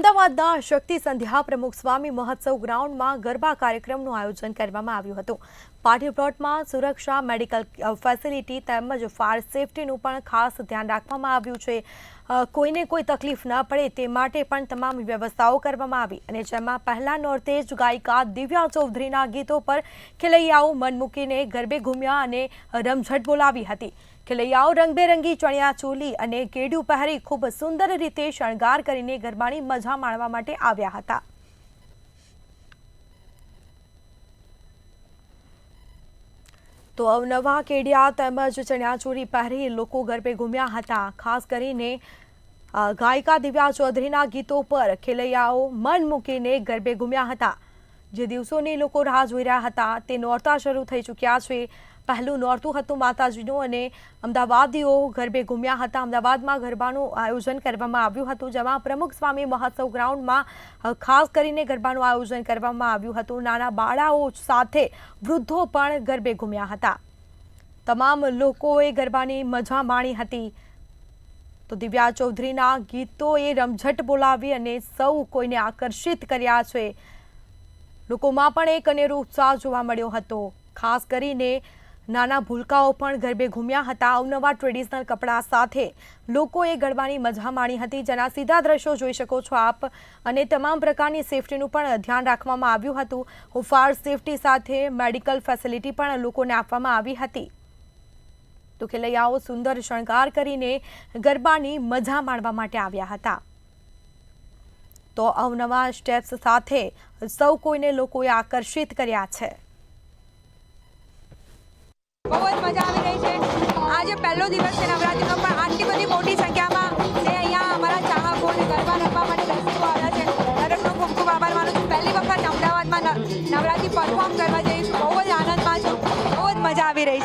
અમદાવાદના શક્તિ સંધ્યા પ્રમુખ સ્વામી મહોત્સવ ગ્રાઉન્ડમાં ગરબા કાર્યક્રમનું આયોજન કરવામાં આવ્યું હતું। પાર્ટી પ્લોટમાં સુરક્ષા, મેડિકલ ફેસિલિટી તેમજ ફાયર સેફટીનું પણ ખાસ ધ્યાન રાખવામાં આવ્યું છે। કોઈને કોઈ તકલીફ ન પડે તે માટે પણ તમામ વ્યવસ્થાઓ કરવામાં આવી અને જેમાં પહેલા નોરતે જ ગાયિકા દિવ્યા ચૌધરીના ગીતો પર ખેલૈયાઓ મન મૂકીને ગરબે ઘૂમ્યા અને રમઝટ બોલાવી હતી। ખેલૈયાઓ રંગબેરંગી ચણિયા ચોલી અને કેડિયું પહેરી ખૂબ સુંદર રીતે શણગાર કરીને ગરબાની મજા માણવા માટે આવ્યા હતા। તો અવનવા કેડિયા તેમજ ચણિયાચોળી પહેરી લોકો ગરબે ઘૂમ્યા હતા। ખાસ કરીને ગાયિકા દિવ્યા ચૌધરીના ગીતો પર ખેલૈયાઓ મન મૂકીને ગરબે ઘૂમ્યા હતા। જે દિવસોની લોકો રાહ જોઈ રહ્યા હતા તે નોરતા શરૂ થઈ ચૂક્યા છે। પહેલું નોરતું હતું માતાજીનું અને અમદાવાદીઓ ગરબે ઘૂમ્યા હતા। અમદાવાદમાં ગરબાનું આયોજન કરવામાં આવ્યું હતું, જેમાં પ્રમુખ સ્વામી મહોત્સવ ગ્રાઉન્ડમાં ખાસ કરીને ગરબાનું આયોજન કરવામાં આવ્યું હતું। નાના બાળાઓ સાથે વૃદ્ધો પણ ગરબે ઘૂમ્યા હતા। તમામ લોકોએ ગરબાની મજા માણી હતી। તો દિવ્યા ચૌધરીના ગીતોએ રમઝટ બોલાવી અને સૌ કોઈને આકર્ષિત કર્યા છે। લોકોમાં પણ એક અનેરો ઉત્સાહ જોવા મળ્યો હતો। ખાસ કરીને નાના ભૂલકાઓ પણ ગરબે ઘૂમ્યા હતા। અવનવા ટ્રેડિશનલ કપડાં સાથે લોકોએ ગરબાની મજા માણી હતી, જેના સીધા દ્રશ્યો જોઈ શકો છો આપ। અને તમામ પ્રકારની સેફટીનું પણ ધ્યાન રાખવામાં આવ્યું હતું। ફાયર સેફટી સાથે મેડિકલ ફેસિલિટી પણ લોકોને આપવામાં આવી હતી। તો ખેલૈયાઓ સુંદર શણગાર કરીને ગરબાની મજા માણવા માટે આવ્યા હતા। તો અવનવા સ્ટેપ્સ સાથે સૌ કોઈને લોકોએ આકર્ષિત કર્યા છે। બહુ જ મજા આવી રહી છે। આજે પહેલો દિવસ છે નવરાત્રીનો, પણ આટલી બધી મોટી સંખ્યામાં જે અહીંયા અમારા ચાહકોને ગરબા રમવા માટે દર્શકો આવ્યા છે, દરેકનો ખૂબ ખૂબ આભાર માનું છું। પહેલી વખત અમદાવાદમાં નવરાત્રી પરફોર્મ કરવા જઈશું, બહુ જ આનંદમાં છું, બહુ જ મજા આવી રહી છે।